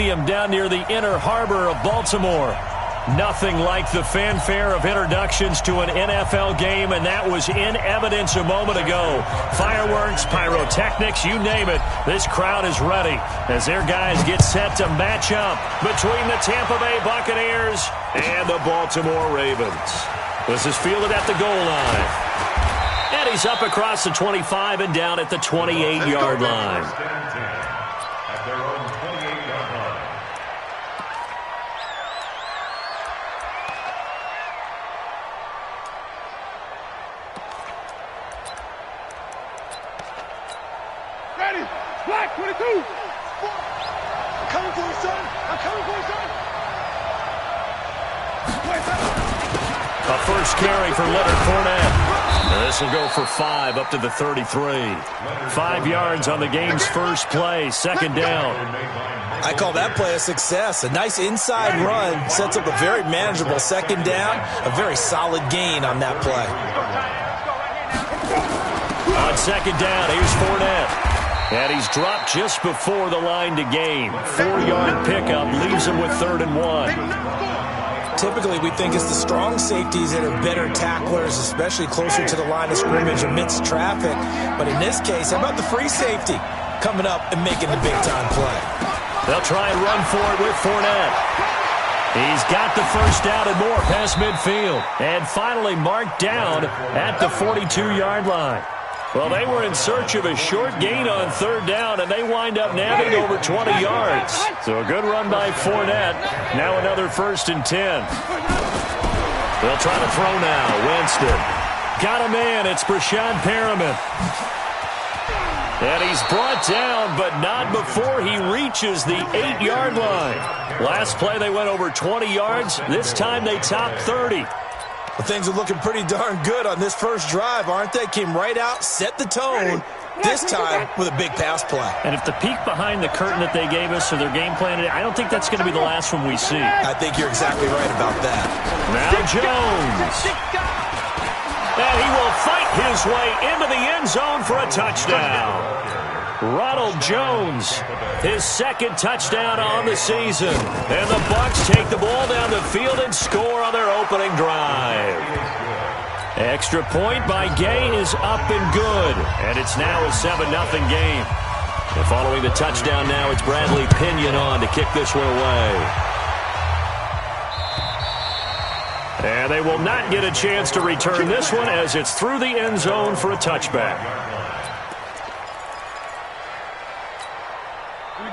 Stadium down near the Inner Harbor of Baltimore. Nothing like the fanfare of introductions to an NFL game, and that was in evidence a moment ago. Fireworks, pyrotechnics, you name it. This crowd is ready as their guys get set to match up between the Tampa Bay Buccaneers and the Baltimore Ravens. This is fielded at the goal line. And he's up across the 25 and down at the 28-yard line. Black 22. I'm coming for you, son. I'm coming for you, son. A first carry for Leonard Fournette. This will go for 5 up to the 33. 5 yards on the game's first play. Second down. I call that play a success. A nice inside run sets up a very manageable second down. A very solid gain on that play. On second down, here's Fournette. And he's dropped just before the line to gain. 4-yard pickup leaves him with 3rd and 1. Typically, we think it's the strong safeties that are better tacklers, especially closer to the line of scrimmage amidst traffic. But in this case, how about the free safety coming up and making the big-time play? They'll try and run for it with Fournette. He's got the first down and more past midfield. And finally marked down at the 42-yard line. Well, they were in search of a short gain on 3rd down, and they wind up nabbing over 20 yards. So a good run by Fournette. Now another 1st and 10. They'll try to throw now. Winston. Got a man. It's Brashad Perriman. And he's brought down, but not before he reaches the 8-yard line. Last play, they went over 20 yards. This time, they topped 30. Well, things are looking pretty darn good on this first drive, aren't they? Came right out, set the tone, this time with a big pass play. And if the peek behind the curtain that they gave us or their game plan, I don't think that's going to be the last one we see. I think you're exactly right about that. Now Jones. And he will fight his way into the end zone for a touchdown. Ronald Jones, his 2nd touchdown on the season. And the Bucs take the ball down the field and score on their opening drive. Extra point by Gay is up and good. And it's now a 7-0 game. And following the touchdown now, it's Bradley Pinion on to kick this one away. And they will not get a chance to return this one as it's through the end zone for a touchback.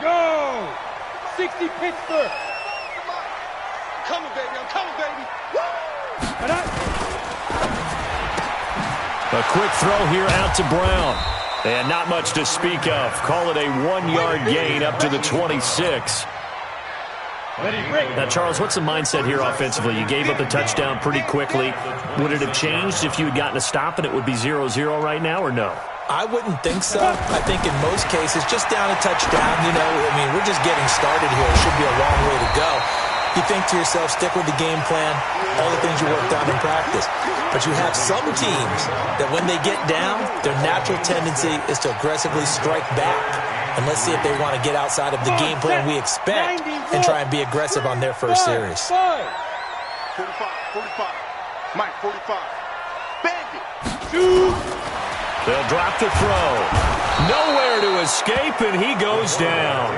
Go! 60 Pittsburgh! I'm coming, baby. I'm coming, baby. Woo! A quick throw here out to Brown. And not much to speak of. Call it a 1-yard gain up to the 26. Now, Charles, what's the mindset here offensively? You gave up the touchdown pretty quickly. Would it have changed if you had gotten a stop and it would be 0-0 right now, or no? I wouldn't think so. I think in most cases, just down a touchdown, we're just getting started here. It should be a long way to go. You think to yourself, stick with the game plan, all the things you worked on in practice. But you have some teams that when they get down, their natural tendency is to aggressively strike back. And let's see if they want to get outside of the game plan we expect and try and be aggressive on their first series. 45, Mike, 45. Bandit. Shoot. They'll drop the throw. Nowhere to escape, and he goes down.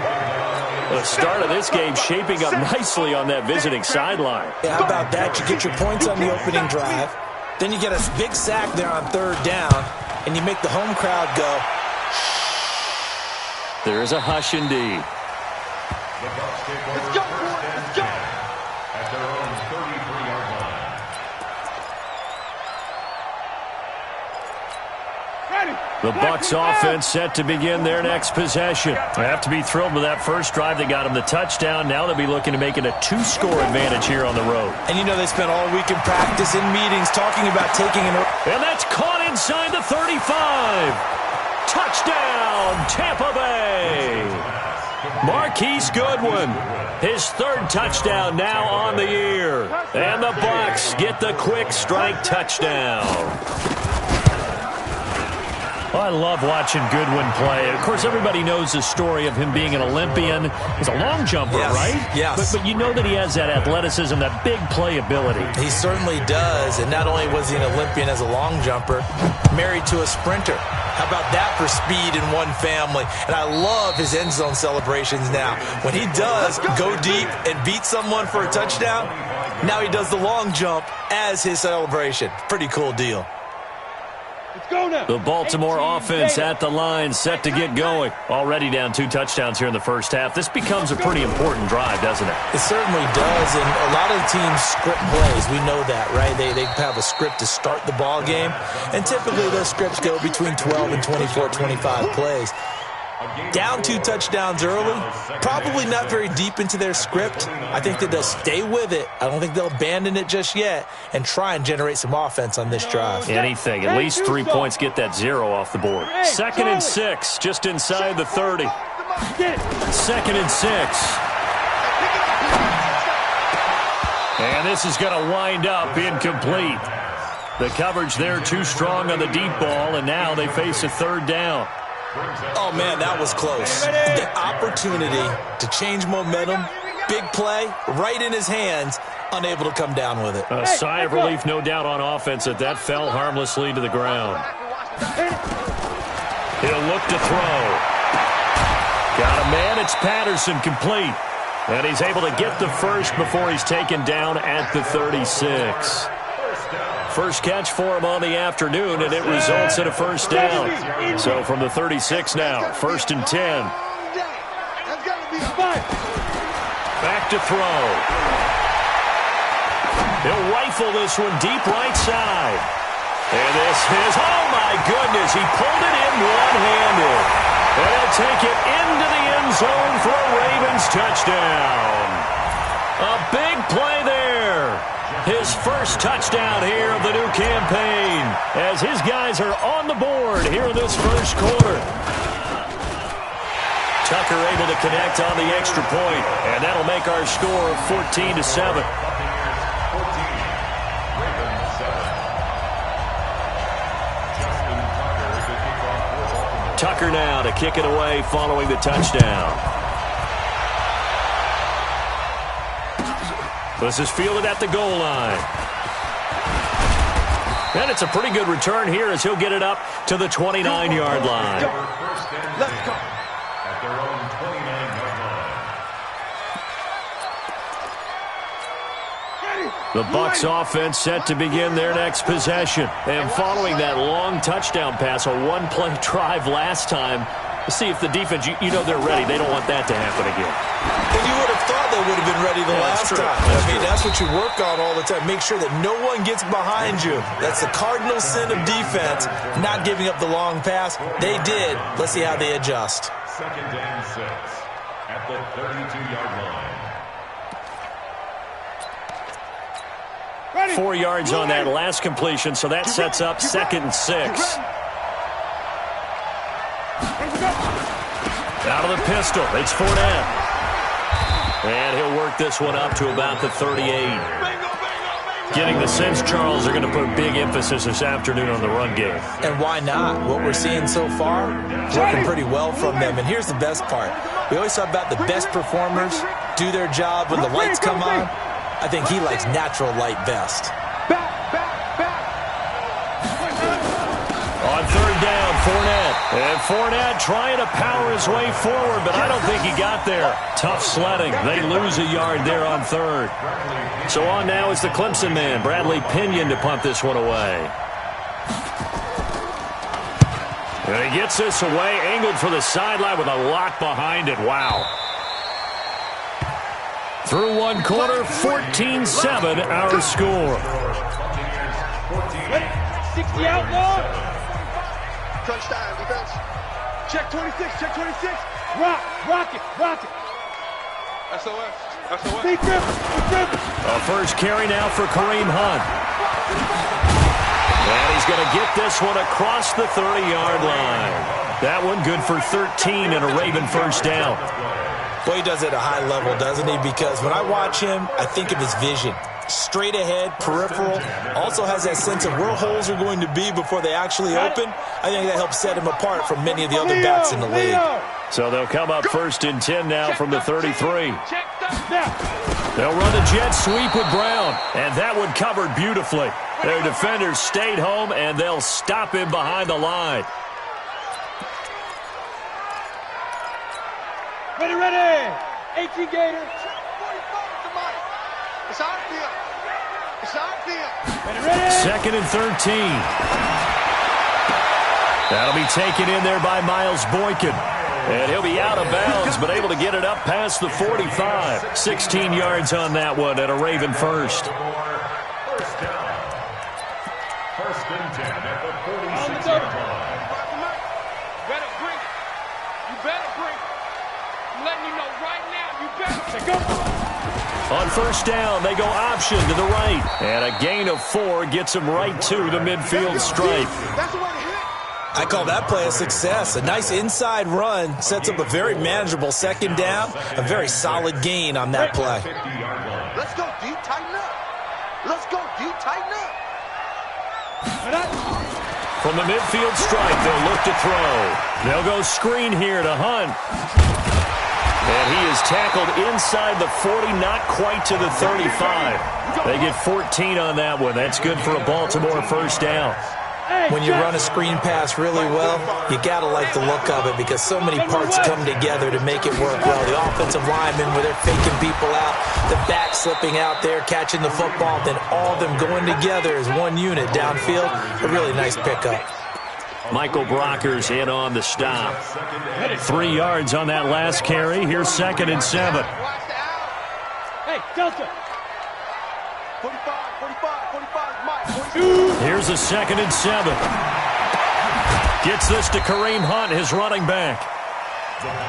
The start of this game shaping up nicely on that visiting sideline. Yeah, how about that? You get your points on the opening drive. Then you get a big sack there on 3rd down, and you make the home crowd go. There is a hush indeed. Let's go, boy. Let's go. At their own 33-yard line. The Bucs offense set to begin their next possession. They have to be thrilled with that first drive that got them the touchdown. Now they'll be looking to make it a 2-score advantage here on the road. And they spent all week in practice and meetings talking about taking an... And that's caught inside the 35. Touchdown, Tampa Bay. Marquise Goodwin, his 3rd touchdown now on the year. And the Bucs get the quick strike touchdown. I love watching Goodwin play. Of course, everybody knows the story of him being an Olympian. He's a long jumper, yes, right? Yes. But you know that he has that athleticism, that big play ability. He certainly does. And not only was he an Olympian as a long jumper, married to a sprinter. How about that for speed in one family? And I love his end zone celebrations now. When he does go deep and beat someone for a touchdown, now he does the long jump as his celebration. Pretty cool deal. Let's go now. The Baltimore offense at the line, set to get going. Already down 2 touchdowns here in the first half. This becomes a pretty important drive, doesn't it? It certainly does, and a lot of the teams script plays. We know that, right? They have a script to start the ball game, and typically those scripts go between 12 and 24, 25 plays. Down 2 touchdowns early, probably not very deep into their script. I think that they'll stay with it. I don't think they'll abandon it just yet and try and generate some offense on this drive. Anything. At least 3 points, get that 0 off the board. 2nd and 6, just inside the 30. 2nd and 6. And this is going to wind up incomplete. The coverage there too strong on the deep ball, and now they face a 3rd down. Oh, man, that was close. The opportunity to change momentum, big play, right in his hands, unable to come down with it. A sigh of relief, no doubt, on offense that fell harmlessly to the ground. He'll look to throw. Got a man, it's Patterson, complete. And he's able to get the first before he's taken down at the 36. First catch for him on the afternoon, and it results in a 1st down. So from the 36 now, 1st and 10. Back to throw. He'll rifle this one deep right side. And this is, oh my goodness, he pulled it in one-handed. And he'll take it into the end zone for a Ravens touchdown. A big play there. His first touchdown here of the new campaign as his guys are on the board here in this first quarter. Tucker able to connect on the extra point, and that'll make our score 14-7. Tucker now to kick it away following the touchdown. This is fielded at the goal line. And it's a pretty good return here as he'll get it up to the 29-yard line. Let's go. At their own 29-yard line. The Bucs offense set to begin their next possession. And following that long touchdown pass, a one-play drive last time, see if the defense, you know they're ready. They don't want that to happen again. And you would have thought they would have been ready the last time. I mean, that's what you work on all the time. Make sure that no one gets behind you. That's the cardinal sin of defense, not giving up the long pass. They did. Let's see how they adjust. 2nd and 6 at the 32-yard line. 4 yards on that last completion, so that sets up 2nd and 6. Out of the pistol, it's Fournette. And he'll work this one up to about the 38. Getting the sense, Charles, they're going to put a big emphasis this afternoon on the run game. And why not? What we're seeing so far, working pretty well from them. And here's the best part. We always talk about the best performers do their job when the lights come on. I think he likes natural light best. On 3rd down, Fournette. And Fournette trying to power his way forward, but I don't think he got there. Tough sledding. They lose a yard there on 3rd. So on now is the Clemson man, Bradley Pinion, to punt this one away. And he gets this away, angled for the sideline with a lot behind it. Wow. Through one quarter, 14-7 our score. 60 out long. Crunch time, defense. Check 26, check 26. Rock it. SOS. Big rip. A first carry now for Kareem Hunt. And he's going to get this one across the 30-yard line. That one good for 13 and a Raven first down. Boy, he does it at a high level, doesn't he? Because when I watch him, I think of his vision. straight ahead, peripheral. Also has that sense of where holes are going to be before they actually open. I think that helps set him apart from many of the other backs in the league. So they'll come up 1st and 10 now from the 33. They'll run a jet sweep with Brown, and that one covered beautifully. Their defenders stayed home, and they'll stop him behind the line. Ready. 18 Gator. It's outfield. It's outfield. Ready. 2nd and 13. That'll be taken in there by Miles Boykin. And he'll be out of bounds, but able to get it up past the 45. 16 yards on that one and a Raven first. First down. 1st and 10 at the 46-yard line. Better bring it. You better bring it. I'm letting you know right now, you better. Go. On 1st down, they go option to the right. And a gain of 4 gets them right to the midfield stripe. That's the way to hit. I call that play a success. A nice inside run sets up a very manageable 2nd down. A very solid gain on that play. Let's go deep, tighten up. Let's go deep, tighten up. From the midfield stripe, they'll look to throw. They'll go screen here to Hunt. And he is tackled inside the 40, not quite to the 35. They get 14 on that one. That's good for a Baltimore 1st down. When you run a screen pass really well, you got to like the look of it because so many parts come together to make it work well. The offensive linemen, where they're faking people out, the back slipping out there, catching the football, then all of them going together as one unit downfield. A really nice pickup. Michael Brockers in on the stop. 3 yards on that last carry. Here's 2nd and 7. Hey, Delta. 45, Mike. Here's a 2nd and 7. Gets this to Kareem Hunt, his running back.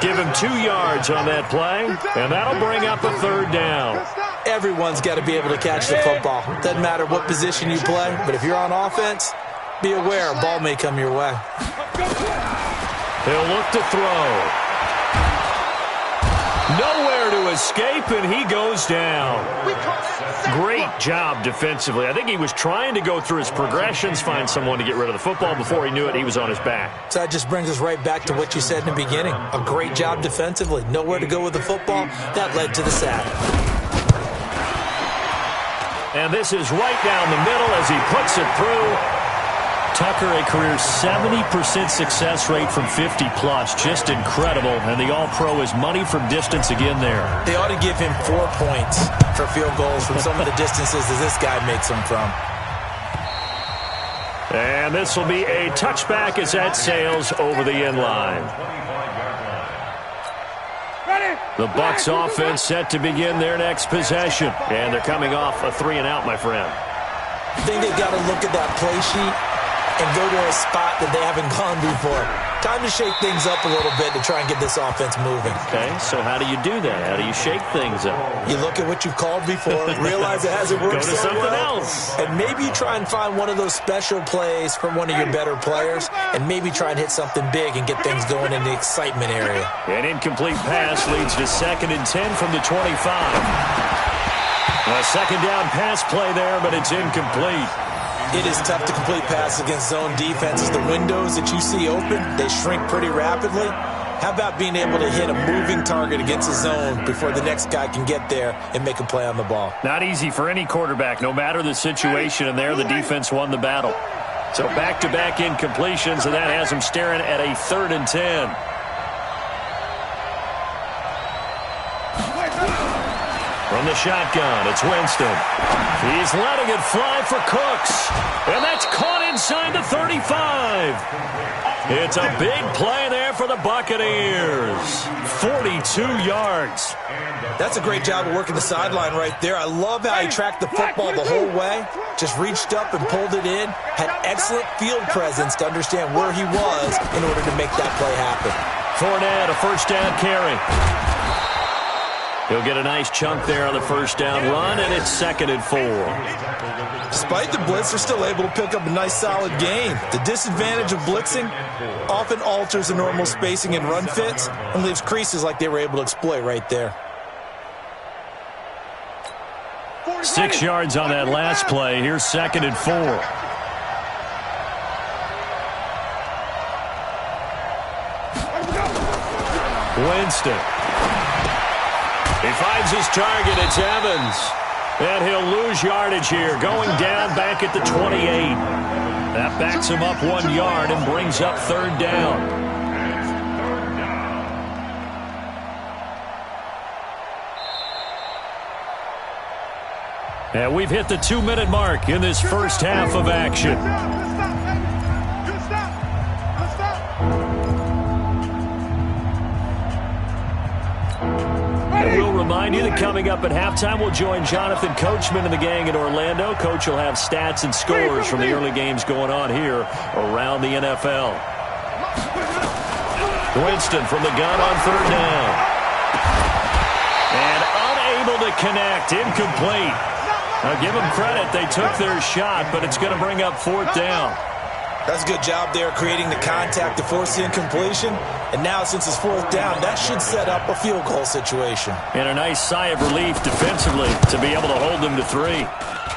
Give him 2 yards on that play, and that'll bring up a 3rd down. Everyone's got to be able to catch the football. Doesn't matter what position you play, but if you're on offense, be aware a ball may come your way. He'll look to throw. Nowhere to escape, and he goes down. Great job defensively. I think he was trying to go through his progressions, find someone to get rid of the football. Before he knew it, he was on his back. So that just brings us right back to what you said in the beginning. A great job defensively. Nowhere to go with the football. That led to the sack. And this is right down the middle as he puts it through. Tucker, a career 70% success rate from 50-plus. Just incredible. And the All-Pro is money from distance again there. They ought to give him 4 points for field goals from some of the distances that this guy makes them from. And this will be a touchback as that sails over the end line. The Bucs offense set to begin their next possession. And they're coming off a 3-and-out, my friend. I think they've got to look at that play sheet and go to a spot that they haven't gone before. Time to shake things up a little bit to try and get this offense moving. Okay, so how do you do that? How do you shake things up? You look at what you've called before, realize it hasn't worked Go to so something well, else. and maybe you try and find one of those special plays from one of your better players, and maybe try and hit something big and get things going in the excitement area. An incomplete pass leads to 2nd and 10 from the 25. A 2nd down pass play there, but it's incomplete. It is tough to complete passes against zone defenses. The windows that you see open, they shrink pretty rapidly. How about being able to hit a moving target against a zone before the next guy can get there and make a play on the ball? Not easy for any quarterback, no matter the situation, and there the defense won the battle. So back-to-back incompletions, and that has him staring at a 3rd and 10. From the shotgun, it's Winston. He's letting it fly for Cooks. And that's caught inside the 35. It's a big play there for the Buccaneers. 42 yards. That's a great job of working the sideline right there. I love how he tracked the football the whole way. Just reached up and pulled it in. Had excellent field presence to understand where he was in order to make that play happen. Fournette, a 1st down carry. He'll get a nice chunk there on the 1st down run, and it's 2nd and 4. Despite the blitz, they're still able to pick up a nice solid gain. The disadvantage of blitzing often alters the normal spacing and run fits and leaves creases like they were able to exploit right there. 6 yards on that last play. Here's 2nd and 4. Winston. He finds his target. It's Evans. And he'll lose yardage here, going down back at the 28. That backs him up 1 yard and brings up 3rd down. And we've hit the 2-minute mark in this first half of action. And we'll remind you that coming up at halftime, we'll join Jonathan Coachman and the gang in Orlando. Coach will have stats and scores from the early games going on here around the NFL. Winston from the gun on 3rd down. And unable to connect, incomplete. Now give them credit, they took their shot, but it's going to bring up 4th down. That's a good job there creating the contact to force the incompletion. And now since it's 4th down, that should set up a field goal situation. And a nice sigh of relief defensively to be able to hold them to 3.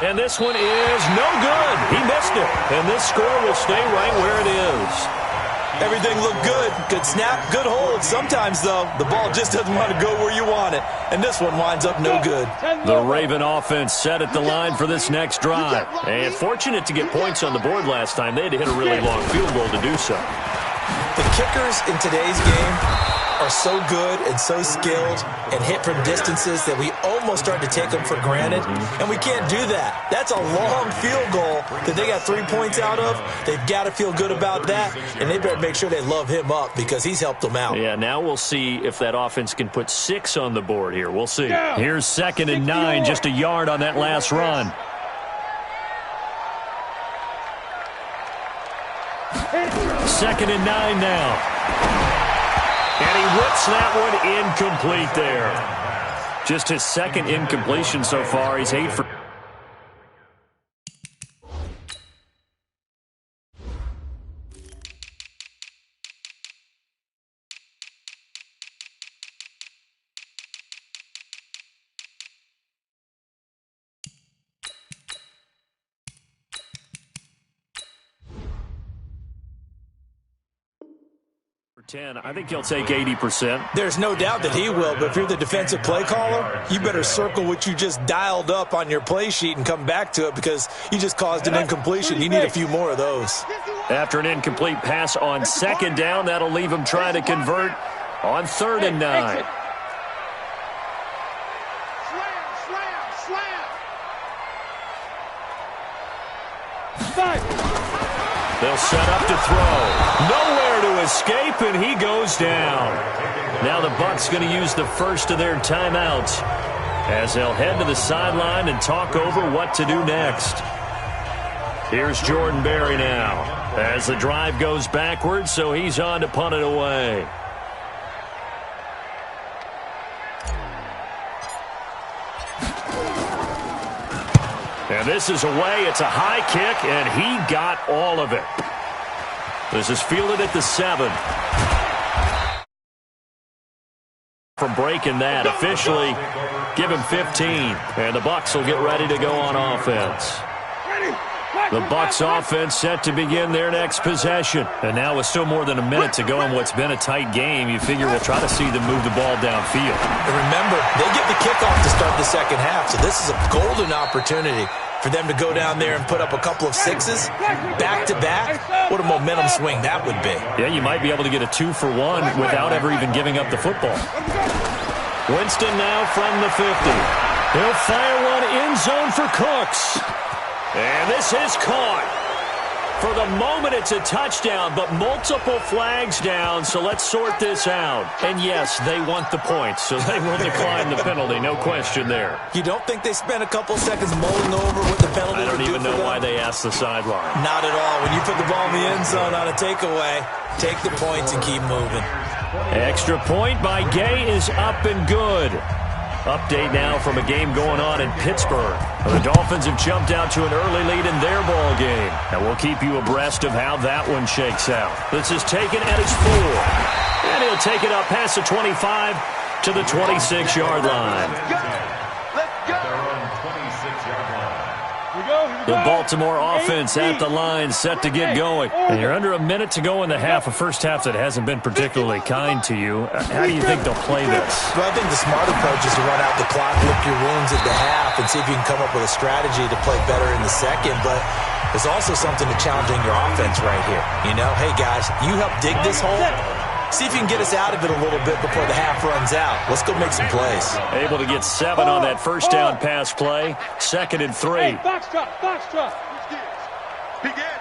And this one is no good. He missed it. And this score will stay right where it is. Everything looked good. Good snap, good hold. Sometimes, though, the ball just doesn't want to go where you want it. And this one winds up no good. The Raven offense set at the line for this next drive. And fortunate to get points on the board last time. They had to hit a really long field goal to do so. The kickers in today's game are so good and so skilled and hit from distances that we almost start to take them for granted, and we can't do that. That's a long field goal that they got 3 points out of. They've got to feel good about that, and they better make sure they love him up because he's helped them out. Yeah, now we'll see if that offense can put 6 on the board here. We'll see. Here's 2nd and 9, just a yard on that last run. Second and 9 now. And he whips that one incomplete there. Just his 2nd incompletion so far. He's 8 for... I think he'll take 80%. There's no doubt that he will, but if you're the defensive play caller, you better circle what you just dialed up on your play sheet and come back to it because you just caused an incompletion. You need a few more of those. After an incomplete pass on 2nd down, that'll leave him trying to convert on 3rd and 9. They'll set up to throw. Nowhere to escape, and he goes down. Now the Bucs going to use the first of their timeouts as they'll head to the sideline and talk over what to do next. Here's Jordan Berry now as the drive goes backwards, so he's on to punt it away. And this is away. It's a high kick, and he got all of it. This is fielded at the 7. From breaking that, officially give him 15. And the Bucs will get ready to go on offense. The Bucs offense set to begin their next possession. And now with still more than a minute to go in what's been a tight game, you figure we'll try to see them move the ball downfield. And remember, they get the kickoff to start the second half, so this is a golden opportunity for them to go down there and put up a couple of 6s back-to-back. What a momentum swing that would be. Yeah, you might be able to get a 2-for-1 without ever even giving up the football. Winston now from the 50. He'll fire one end zone for Cooks. And this is caught. For the moment, it's a touchdown, but multiple flags down, so let's sort this out. And yes, they want the points, so they will decline the penalty, no question there. You don't think they spent a couple seconds mulling over what the penalty I don't even know why they asked the sideline. Not at all. When you put the ball in the end zone on a takeaway, take the points and keep moving. Extra point by Gay is up and good. Update now from a game going on in Pittsburgh. The Dolphins have jumped out to an early lead in their ball game. And we'll keep you abreast of how that one shakes out. This is taken at his 4. And he'll take it up past the 25 to the 26-yard line. Let's go. The Baltimore offense at the line, set to get going. And you're under a minute to go in the half, a first half that hasn't been particularly kind to you. How do you think they'll play this? Well, I think the smart approach is to run out the clock, lick your wounds at the half, and see if you can come up with a strategy to play better in the second. But there's also something to challenging your offense right here. You know, hey, guys, you help dig this hole. See if you can get us out of it a little bit before the half runs out. Let's go make some plays. Able to get 7 on that first down pass play. 2nd and 3. Hey, box drop. Big Ed.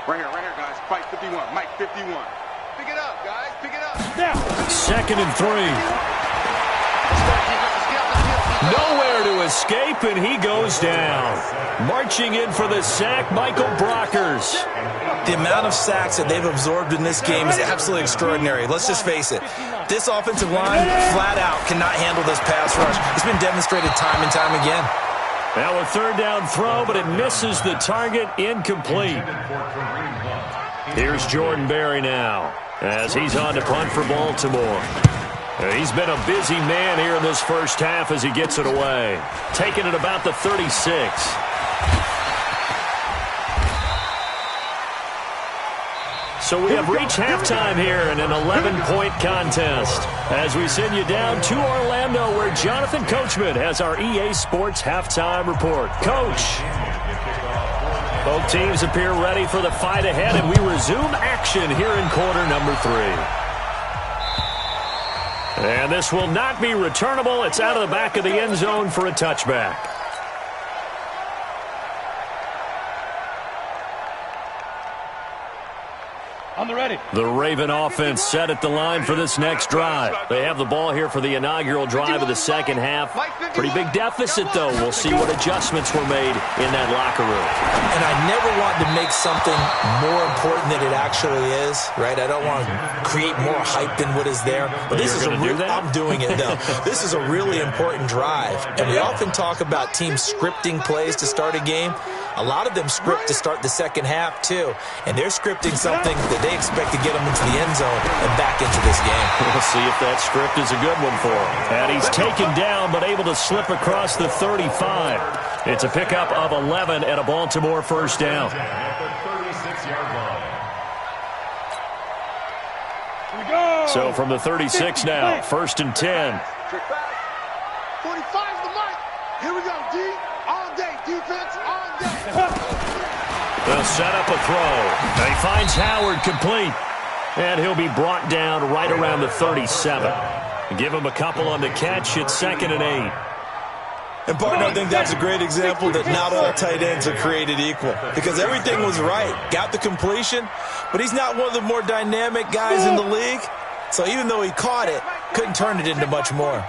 Right here, guys. Fight 51. Mike 51. Pick it up, guys. Pick it up. Now. 2nd and 3. Nowhere to escape, and he goes down. Marching in for the sack, Michael Brockers. The amount of sacks that they've absorbed in this game is absolutely extraordinary. Let's just face it. This offensive line, flat out, cannot handle this pass rush. It's been demonstrated time and time again. Now a 3rd down throw, but it misses the target, incomplete. Here's Jordan Berry now, as he's on to punt for Baltimore. He's been a busy man here in this first half as he gets it away. Taking it about the 36. So we have reached halftime here in an 11-point contest as we send you down to Orlando where Jonathan Coachman has our EA Sports halftime report. Coach. Both teams appear ready for the fight ahead, and we resume action here in quarter number 3. And this will not be returnable. It's out of the back of the end zone for a touchback. On the ready. The Raven offense set at the line for this next drive. They have the ball here for the inaugural drive of the second half. Pretty big deficit, though. We'll see what adjustments were made in that locker room. And I never want to make something more important than it actually is, right? I don't want to create more hype than what is there. But this is I'm doing it, though. This is a really important drive. And we often talk about teams scripting plays to start a game. A lot of them script to start the second half, too. And they're scripting something that they expect to get them into the end zone and back into this game. We'll see if that script is a good one for him. And he's taken down, but able to slip across the 35. It's a pickup of 11 and a Baltimore first down. So from the 36 now, 1st and 10. 45's the mic. Here we go, D. All day, defense, all day. They'll set up a throw. He finds Howard complete. And he'll be brought down right around the 37. Give him a couple on the catch. It's 2nd and 8. And, partner, I think that's a great example that not all tight ends are created equal. Because everything was right. Got the completion, but he's not one of the more dynamic guys in the league. So even though he caught it, couldn't turn it into much more.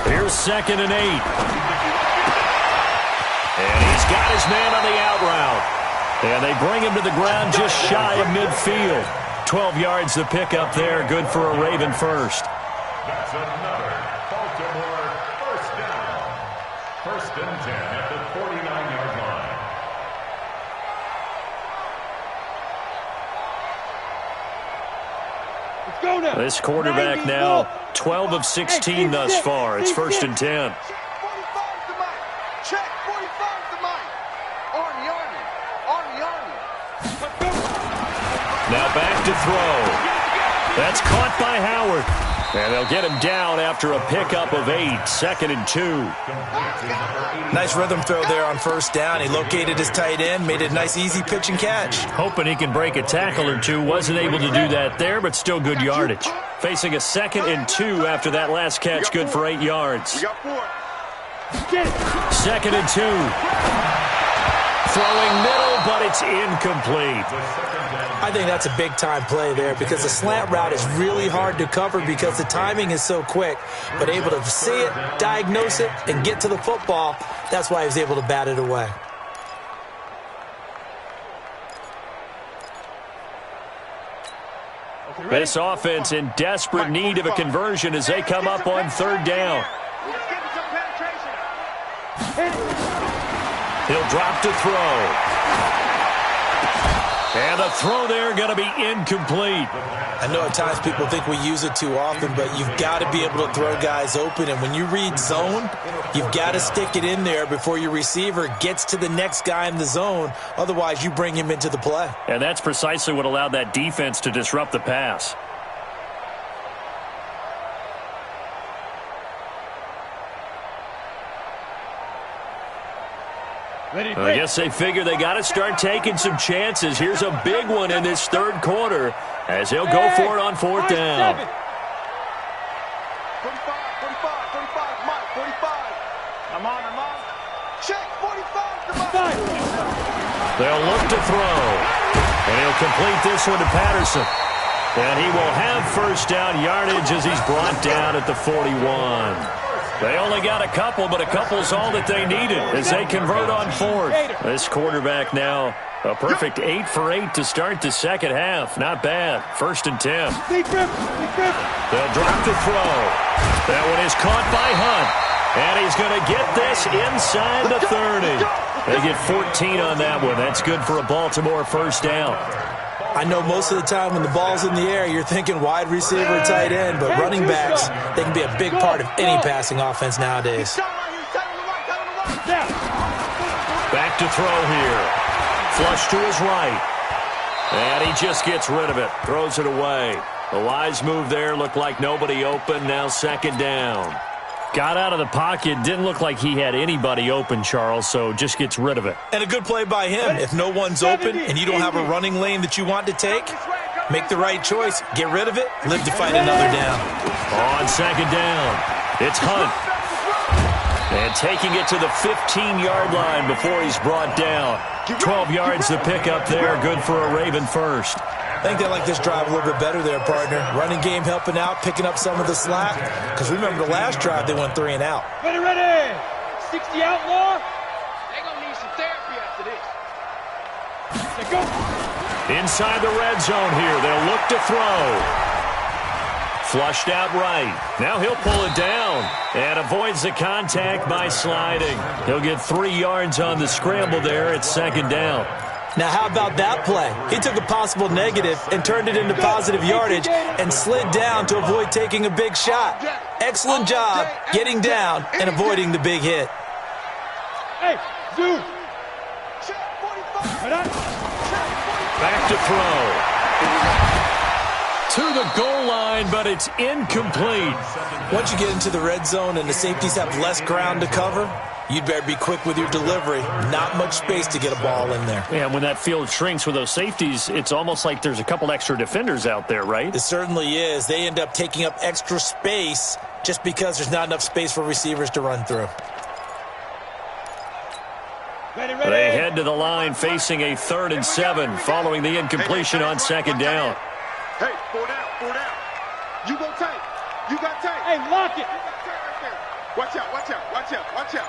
Here's 2nd and 8. And he's got his man on the out route. And they bring him to the ground just shy of midfield. 12 yards to pick up there. Good for a Raven first. That's another Baltimore first down. 1st and 10 at the 49-yard line. Let's go now. This quarterback now 12 of 16 thus far. It's 1st and 10. 45's the mic. Check, 45's the mic. Army. Now back to throw. That's caught by Howard. And they'll get him down after a pickup of 8. 2nd and 2. Nice rhythm throw there on 1st down. He located his tight end, made it a nice, easy pitch and catch. Hoping he can break a tackle or two. Wasn't able to do that there, but still good yardage. Facing a 2nd and 2 after that last catch. Good for 8 yards. 2nd and 2. Throwing middle, but it's incomplete. I think that's a big-time play there because the slant route is really hard to cover because the timing is so quick. But able to see it, diagnose it, and get to the football, that's why he was able to bat it away. This offense in desperate need of a conversion as they come up on 3rd down. He'll drop to throw. And the throw there going to be incomplete. I know at times people think we use it too often, but you've got to be able to throw guys open. And when you read zone, you've got to stick it in there before your receiver gets to the next guy in the zone. Otherwise, you bring him into the play. And that's precisely what allowed that defense to disrupt the pass. I guess they figure they got to start taking some chances. Here's a big one in this third quarter as he'll go for it on fourth down. 45, 45, Mike, 45. I'm on. Check, 45, come on. They'll look to throw. And he'll complete this one to Patterson. And he will have first down yardage as he's brought down at the 41. They only got a couple, but a couple's all that they needed as they convert on fourth. This quarterback now a perfect 8 for 8 to start the second half. Not bad. 1st and 10. They'll drop the throw. That one is caught by Hunt. And he's going to get this inside the 30. They get 14 on that one. That's good for a Baltimore first down. I know most of the time when the ball's in the air, you're thinking wide receiver, tight end, but running backs, they can be a big part of any passing offense nowadays. Back to throw here. Flush to his right. And he just gets rid of it. Throws it away. A wise move there. Looked like nobody open. Now 2nd down. Got out of the pocket. Didn't look like he had anybody open, Charles, so just gets rid of it. And a good play by him. If no one's open and you don't have a running lane that you want to take, make the right choice. Get rid of it. Live to fight another down. On 2nd down, it's Hunt. And taking it to the 15-yard line before he's brought down. 12 yards to pick up there. Good for a Raven first. I think they like this drive a little bit better there, partner. Running game helping out, picking up some of the slack. Because remember the last drive, they went 3 and out. Ready. 60 outlaw. They're going to need some therapy after this. Let's go. Inside the red zone here. They'll look to throw. Flushed out right. Now he'll pull it down and avoids the contact by sliding. He'll get 3 yards on the scramble there. It's 2nd down. Now, how about that play? He took a possible negative and turned it into positive yardage and slid down to avoid taking a big shot. Excellent job getting down and avoiding the big hit. Hey, zoom. Back to throw. To the goal line, but it's incomplete. Once you get into the red zone and the safeties have less ground to cover, you'd better be quick with your delivery. Not much space to get a ball in there. Yeah, when that field shrinks with those safeties, it's almost like there's a couple extra defenders out there, right? It certainly is. They end up taking up extra space just because there's not enough space for receivers to run through. Ready. They head to the line facing a 3rd and 7 following the incompletion on 2nd down. Hey, 4 down. You go tank. You got tank. Hey, lock it. Watch out.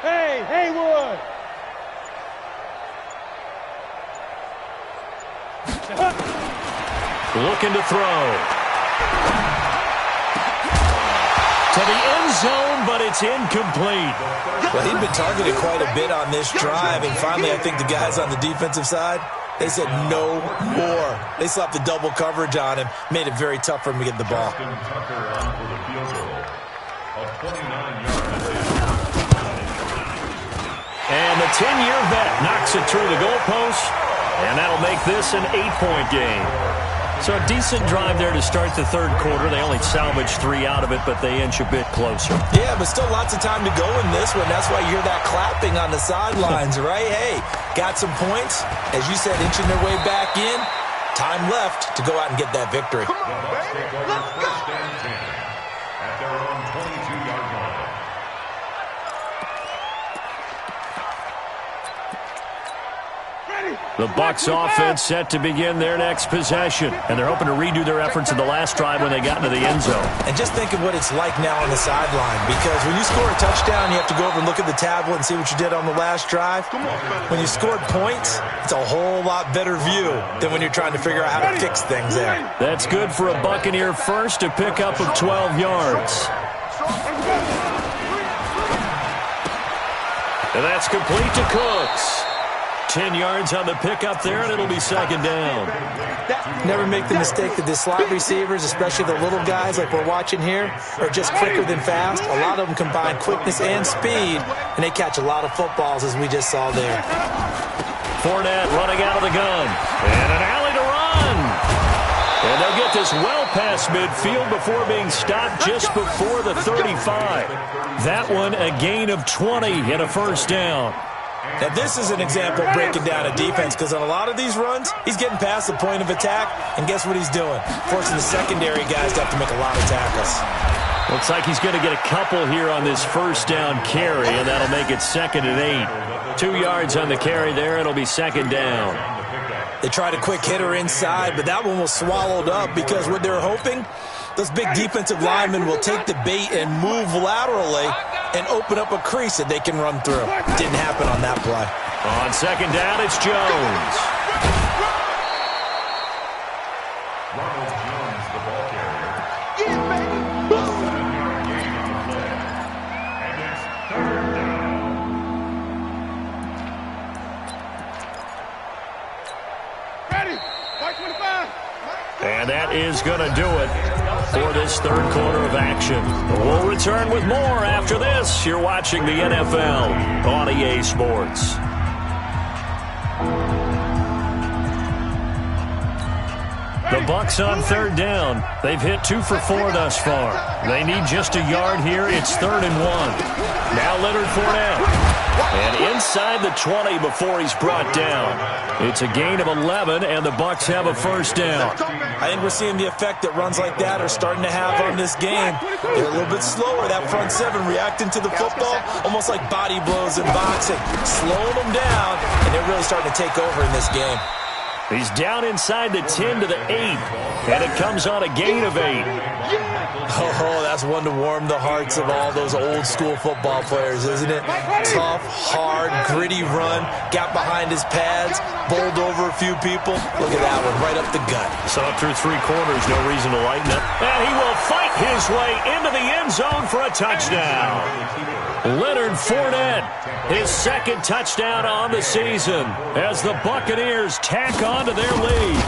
Hey, Haywood. Looking to throw. To the end zone, but it's incomplete. Well, he'd been targeted quite a bit on this drive, and finally I think the guys on the defensive side, they said no more. They slapped the double coverage on him, made it very tough for him to get the ball. And the 10-year vet knocks it through the goalpost, and that'll make this an 8-point game. So a decent drive there to start the third quarter. They only salvaged 3 out of it, but they inch a bit closer. Yeah, but still lots of time to go in this one. That's why you hear that clapping on the sidelines, right? Hey, got some points. As you said, inching their way back in. Time left to go out and get that victory. Come on, baby. Let's go. At their own 22-yard line. The Bucs offense set to begin their next possession, and they're hoping to redo their efforts in the last drive when they got into the end zone. And just think of what it's like now on the sideline, because when you score a touchdown, you have to go over and look at the tablet and see what you did on the last drive. When you scored points, it's a whole lot better view than when you're trying to figure out how to fix things there. That's good for a Buccaneer first, a pickup of 12 yards. And that's complete to Cooks. 10 yards on the pickup there, and it'll be second down. Never make the mistake that the slot receivers, especially the little guys like we're watching here, are just quicker than fast. A lot of them combine quickness and speed, and they catch a lot of footballs, as we just saw there. Fournette running out of the gun. And an alley to run. And they'll get this well past midfield before being stopped just before the 35. That one a gain of 20 and a first down. Now, this is an example of breaking down a defense, because on a lot of these runs, he's getting past the point of attack, and guess what he's doing? Forcing the secondary guys to have to make a lot of tackles. Looks like he's going to get a couple here on this first down carry, and that'll make it 2nd and 8. 2 yards on the carry there. It'll be second down. They tried a quick hitter inside, but that one was swallowed up because what they're hoping, those big defensive linemen will take the bait and move laterally and open up a crease that they can run through. Didn't happen on that play. On second down, it's Jones. Ronald Jones, the ball carrier. Yeah, baby. Boom. 7-yard gain on the play. And it's 3rd down. Ready. White 25. And that is going to do it for this third quarter of action. We'll return with more after this. You're watching the NFL on EA Sports. The Bucs on third down. They've hit 2 for 4 thus far. They need just a yard here. It's 3rd and 1. Now Leonard Fournette. And inside the 20 before he's brought down. It's a gain of 11, and the Bucs have a first down. I think we're seeing the effect that runs like that are starting to have on this game. They're a little bit slower, that front seven, reacting to the football, almost like body blows in boxing, slowing them down, and they're really starting to take over in this game. He's down inside the 10 to the 8, and it comes on a gain of 8. Oh, that's one to warm the hearts of all those old-school football players, isn't it? Tough, hard, gritty run, got behind his pads, bowled over a few people. Look at that one, right up the gut. So through 3 quarters, no reason to lighten up. And he will fight his way into the end zone for a touchdown. Leonard Fournette, his 2nd touchdown on the season as the Buccaneers tack on to their lead.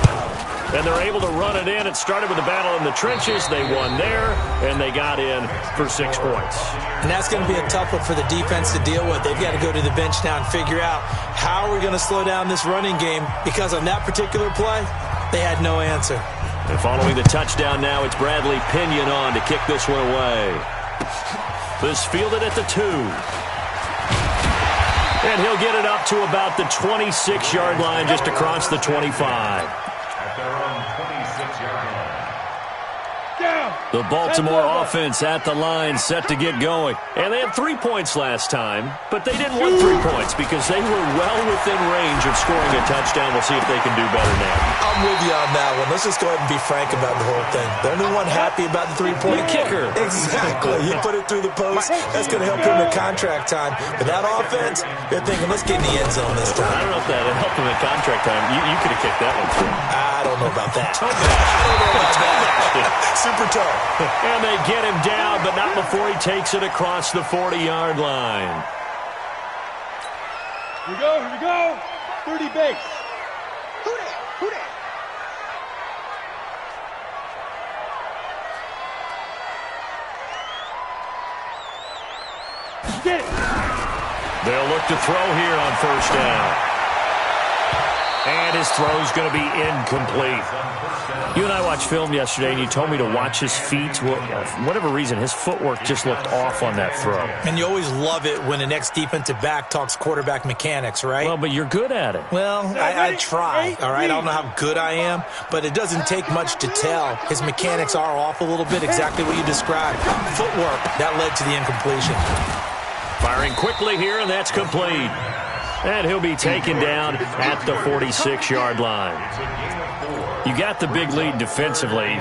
And they're able to run it in. It started with a battle in the trenches. They won there, and they got in for 6 points. And that's going to be a tough one for the defense to deal with. They've got to go to the bench now and figure out how are we going to slow down this running game, because on that particular play, they had no answer. And following the touchdown now, it's Bradley Pinion on to kick this one away. This fielded at the 2. And he'll get it up to about the 26-yard line, just across the 25. At their own 26-yard line. The Baltimore offense at the line, set to get going. And they had 3 points last time, but they didn't want 3 points because they were well within range of scoring a touchdown. We'll see if they can do better now. I'm with you on that one. Let's just go ahead and be frank about the whole thing. The only one happy about the 3-point kicker. Exactly. He put it through the post. That's going to help him at contract time. But that offense, they're thinking, let's get in the end zone this time. I don't know if that helped him at contract time. You could have kicked that one through. I don't know about that. I don't know about that. Super tough. And they get him down, but not before he takes it across the 40-yard line. Here we go, here we go. 30 base. Who that? Who that? Get it. They'll look to throw here on first down. And his throw's going to be incomplete. You and I watched film yesterday, and you told me to watch his feet. Well, for whatever reason, his footwork just looked off on that throw. And you always love it when the next defensive back talks quarterback mechanics, right? Well, but you're good at it. Well, I try, all right? I don't know how good I am, but it doesn't take much to tell. His mechanics are off a little bit, exactly what you described. Footwork, that led to the incompletion. Firing quickly here, and that's complete. And he'll be taken down at the 46-yard line. You got the big lead defensively,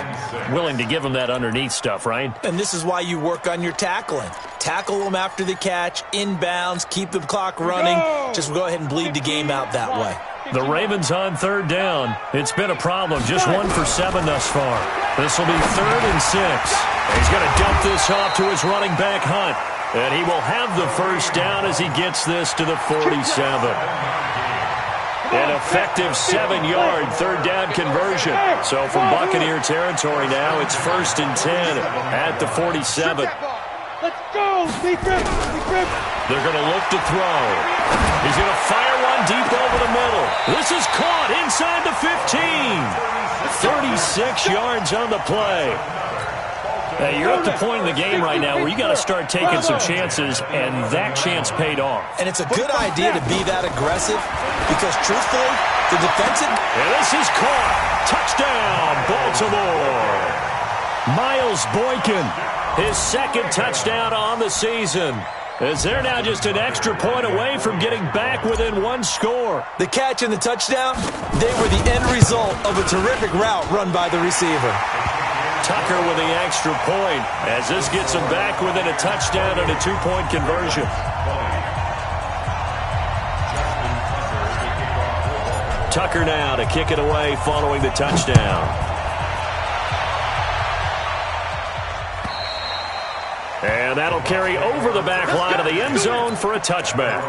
willing to give him that underneath stuff, right? And this is why you work on your tackling. Tackle them after the catch, inbounds, keep the clock running. Just go ahead and bleed the game out that way. The Ravens on third down. It's been a problem. Just 1 for 7 thus far. This will be 3rd and 6. He's going to dump this off to his running back, Hunt. And he will have the first down as he gets this to the 47. effective 7-yard third-down conversion. So from Buccaneer territory now, it's 1st and 10 at the 47. Let's go. Big grip. Big grip. They're going to look to throw. He's going to fire one deep over the middle. This is caught inside the 15. 36 yards on the play. Hey, you're at the point in the game right now where you got to start taking some chances, and that chance paid off. And it's a good idea to be that aggressive because, truthfully, the defensive... And this is caught. Touchdown, Baltimore. Miles Boykin, his second touchdown on the season. As they're now just an extra point away from getting back within one score. The catch and the touchdown, they were the end result of a terrific route run by the receiver. Tucker with the extra point as this gets him back within a touchdown and a 2-point conversion. Tucker now to kick it away following the touchdown. And that'll carry over the back line of the end zone for a touchback.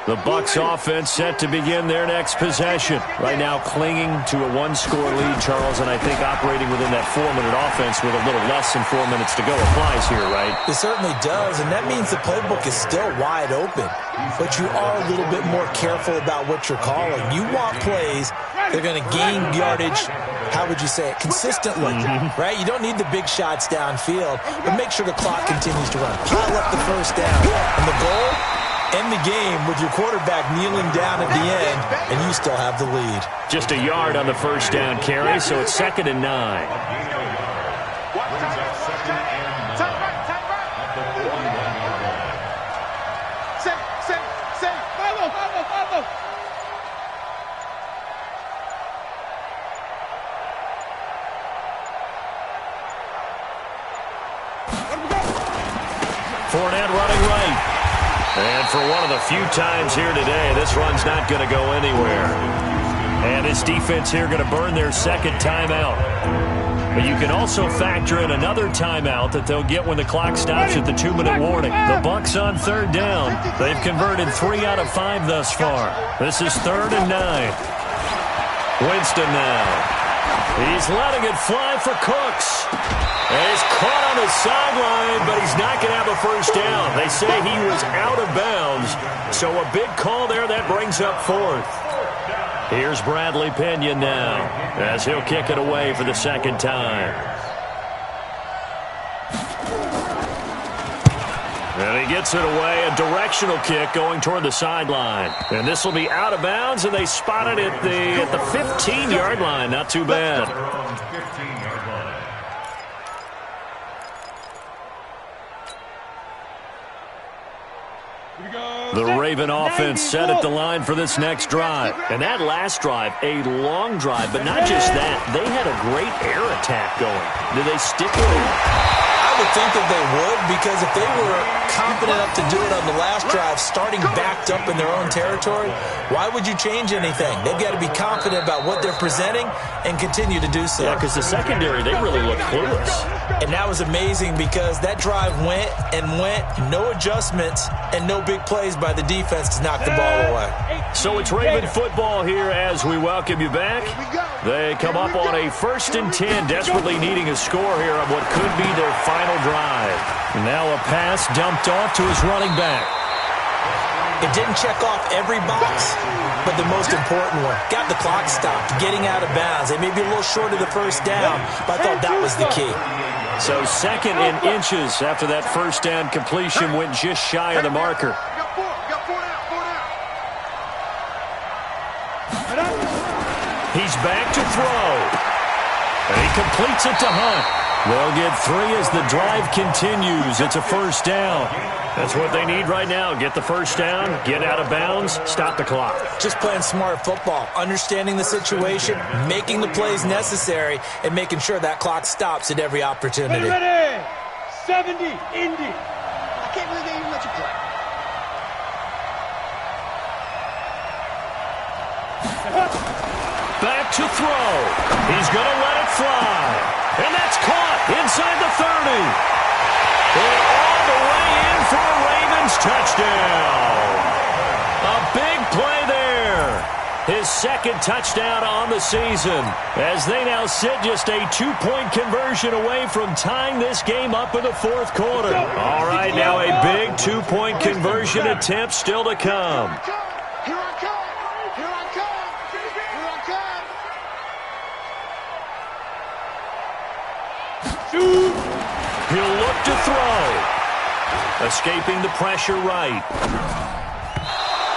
The Bucs offense set to begin their next possession. Right now clinging to a 1-score lead, Charles, and I think operating within that 4-minute offense with a little less than 4 minutes to go applies here, right? It certainly does, and that means the playbook is still wide open. But you are a little bit more careful about what you're calling. You want plays they're going to gain yardage, how would you say it, consistently, right? You don't need the big shots downfield, but make sure the clock continues to run. Pile up the first down. And the goal? End the game with your quarterback kneeling down at the end, and you still have the lead. Just a yard on the first down carry, so it's 2nd and 9. Fournette running right. And for one of the few times here today, this run's not going to go anywhere. And this defense here going to burn their second timeout. But you can also factor in another timeout that they'll get when the clock stops at the 2-minute warning. The Bucs on 3rd down. They've converted 3 out of 5 thus far. This is 3rd and 9. Winston now. He's letting it fly for Cooks. And he's caught on the sideline, but he's not going to have a first down. They say he was out of bounds. So a big call there that brings up 4th. Here's Bradley Pinion now as he'll kick it away for the second time. And he gets it away, a directional kick going toward the sideline. And this will be out of bounds, and they spot it at the 15-yard line. Not too bad. The Raven offense set at the line for this next drive. And that last drive, a long drive, but not just that. They had a great air attack going. Did they stick with it? I would think that they would, because if they were confident enough to do it on the last drive, starting backed up in their own territory, why would you change anything? They've got to be confident about what they're presenting and continue to do so. Yeah, because the secondary, they really look clueless. And that was amazing because that drive went and went, no adjustments, and no big plays by the defense to knock the ball away. So it's Raven football here as we welcome you back. They come up on a 1st and 10, desperately needing a score here on what could be their final drive. And now a pass dumped off to his running back. It didn't check off every box, but the most important one. Got the clock stopped, getting out of bounds. They may be a little short of the first down, but I thought that was the key. So 2nd and inches after that first down completion went just shy of the marker. He's back to throw. And he completes it to Hunt. They'll get 3 as the drive continues. It's a first down. That's what they need right now. Get the first down, get out of bounds, stop the clock. Just playing smart football, understanding the situation, making the plays necessary, and making sure that clock stops at every opportunity. Ready. 70, Indy. I can't believe they even let you play. Back to throw. He's going to let it fly. And that's caught inside the 30. touchdown. A big play there. His second touchdown on the season, as they now sit just a 2-point conversion away from tying this game up in the fourth quarter. All right, now a big 2-point conversion attempt still to come. Here I come! Here I come! Here I come! Shoot. He'll look to throw. Escaping the pressure right.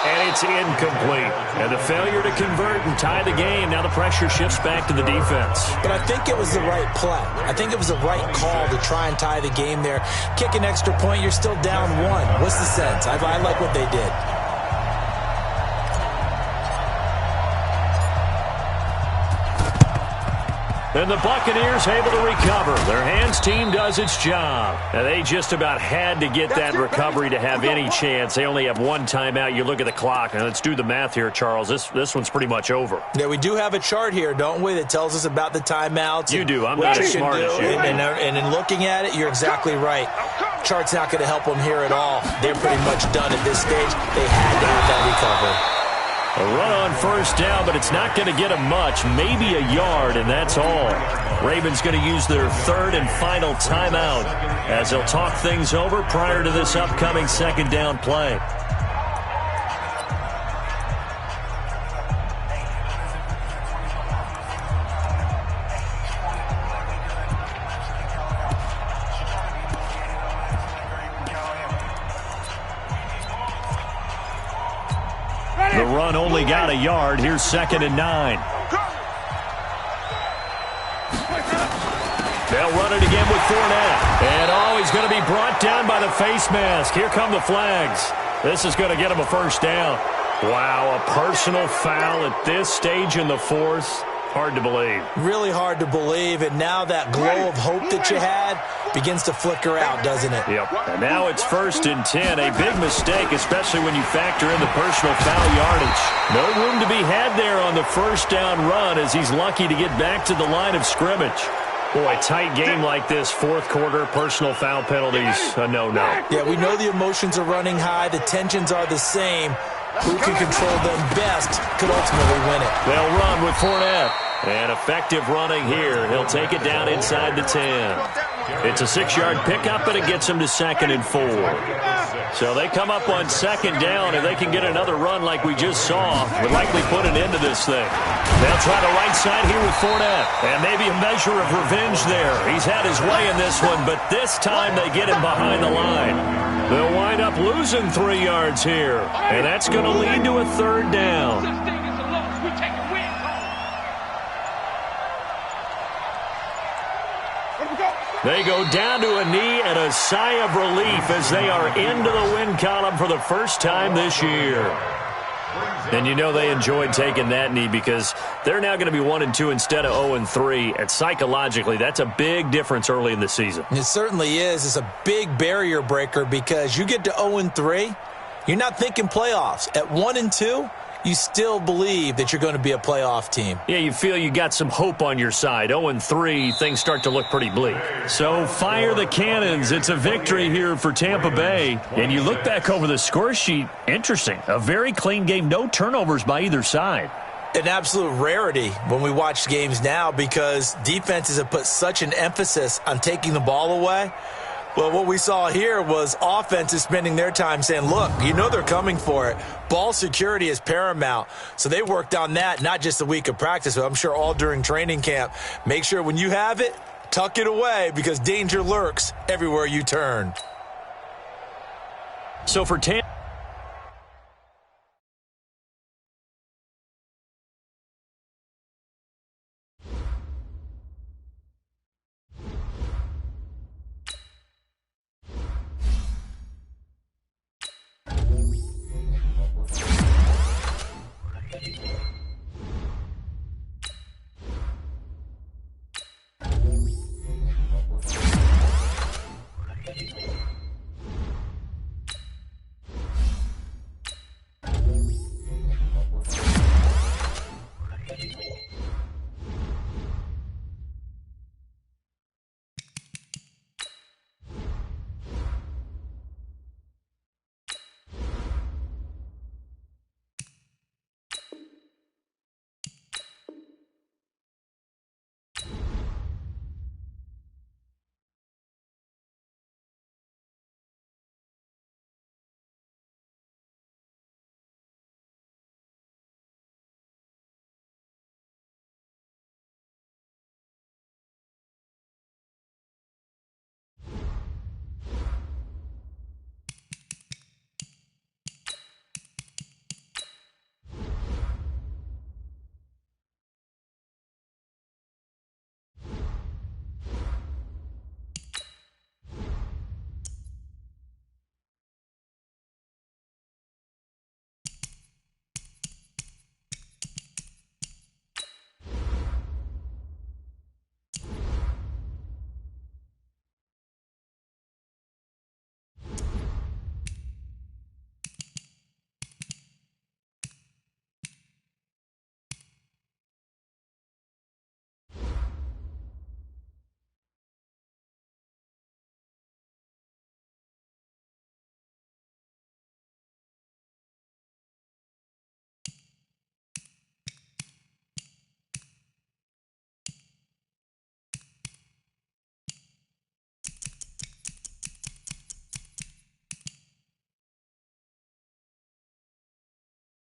And it's incomplete. And the failure to convert and tie the game. Now the pressure shifts back to the defense. But I think it was the right play. I think it was the right call to try and tie the game there. Kick an extra point, you're still down one. What's the sense? I like what they did. And the Buccaneers able to recover. Their hands team does its job. And they just about had to get that recovery to have any chance. They only have one timeout. You look at the clock. And let's do the math here, Charles. This one's pretty much over. Yeah, we do have a chart here, don't we, that tells us about the timeouts. You do. I'm not as smart as you. And in looking at it, you're exactly right. Chart's not going to help them here at all. They're pretty much done at this stage. They had to have that recovery. A run on first down, but it's not going to get them much. Maybe a yard, and that's all. Ravens going to use their third and final timeout as they'll talk things over prior to this upcoming second down play. The run only got a yard. Here's 2nd and 9. They'll run it again with Fournette. And, he's going to be brought down by the face mask. Here come the flags. This is going to get him a first down. Wow, a personal foul at this stage in the fourth. Hard to believe. Really hard to believe, and now that glow of hope that you had begins to flicker out, doesn't it? Yep. And now it's 1st and 10. A big mistake, especially when you factor in the personal foul yardage. No room to be had there on the first down run as he's lucky to get back to the line of scrimmage. Boy, tight game like this, fourth quarter, personal foul penalties, a no-no. Yeah, we know the emotions are running high. The tensions are the same. Who can control them best could ultimately win it. They'll run with Fournette. And effective running here. He'll take it down inside the 10. It's a 6-yard pickup, and it gets him to 2nd and 4. So they come up on 2nd down, and they can get another run like we just saw. Would likely put an end to this thing. They'll try the right side here with Fournette. And maybe a measure of revenge there. He's had his way in this one, but this time they get him behind the line. They'll wind up losing 3 yards here. And that's going to lead to a 3rd down. They go down to a knee and a sigh of relief as they are into the win column for the first time this year. And you know they enjoyed taking that knee because they're now going to be 1-2 instead of 0-3. And psychologically, that's a big difference early in the season. It certainly is. It's a big barrier breaker because you get to 0-3, you're not thinking playoffs. At 1-2, you still believe that you're going to be a playoff team. Yeah, you feel you got some hope on your side. 0-3, things start to look pretty bleak. So fire the cannons. It's a victory here for Tampa Bay. And you look back over the score sheet, interesting. A very clean game, no turnovers by either side. An absolute rarity when we watch games now because defenses have put such an emphasis on taking the ball away. Well, what we saw here was offenses spending their time saying, look, you know they're coming for it. Ball security is paramount. So they worked on that, not just a week of practice, but I'm sure all during training camp. Make sure when you have it, tuck it away because danger lurks everywhere you turn. So for Tampa.